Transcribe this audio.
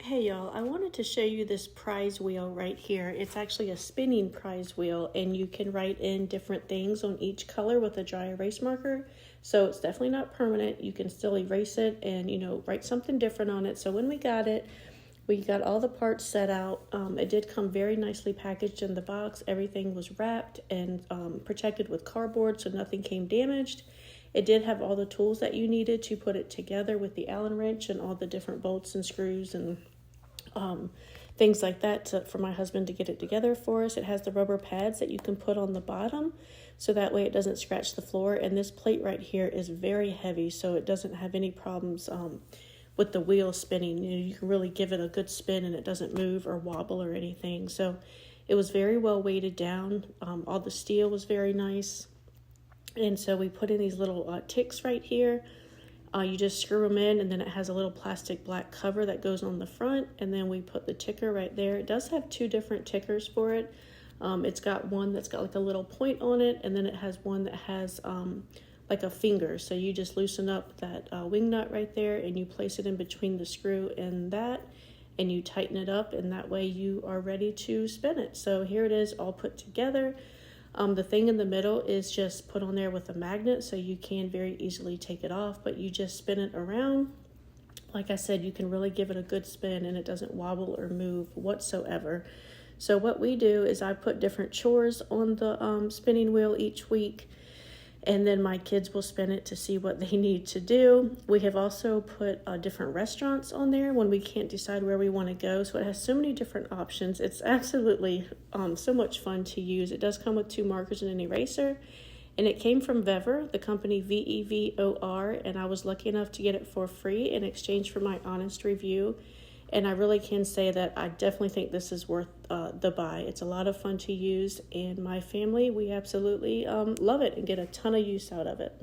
Hey y'all, I wanted to show you this prize wheel right here. It's actually a spinning prize wheel, and you can write in different things on each color with a dry erase marker. So it's definitely not permanent. You can still erase it and, write something different on it. So when we got it, we got all the parts set out. It did come very nicely packaged in the box. Everything was wrapped and protected with cardboard so nothing came damaged. It did have all the tools that you needed to put it together with the Allen wrench and all the different bolts and screws and things like that for my husband to get it together for us. It has the rubber pads that you can put on the bottom so that way it doesn't scratch the floor. And this plate right here is very heavy, so it doesn't have any problems with the wheel spinning. You can really give it a good spin and it doesn't move or wobble or anything. So it was very well weighted down. All the steel was very nice. And so we put in these little ticks right here. You just screw them in, and then it has a little plastic black cover that goes on the front, and then we put the ticker right there. It does have two different tickers for it. It's got one that's got like a little point on it, and then it has one that has like a finger. So you just loosen up that wing nut right there, and you place it in between the screw and that, and you tighten it up, and that way you are ready to spin it. So here it is all put together. The thing in the middle is just put on there with a magnet, so you can very easily take it off, but you just spin it around. Like I said, you can really give it a good spin and it doesn't wobble or move whatsoever. So what we do is I put different chores on the spinning wheel each week, and then my kids will spin it to see what they need to do. We have also put different restaurants on there when we can't decide where we want to go. So it has so many different options. It's absolutely so much fun to use. It does come with 2 markers and an eraser. And it came from Vevor, the company Vevor, and I was lucky enough to get it for free in exchange for my honest review. And I really can say that I definitely think this is worth the buy. It's a lot of fun to use, and my family, we absolutely love it and get a ton of use out of it.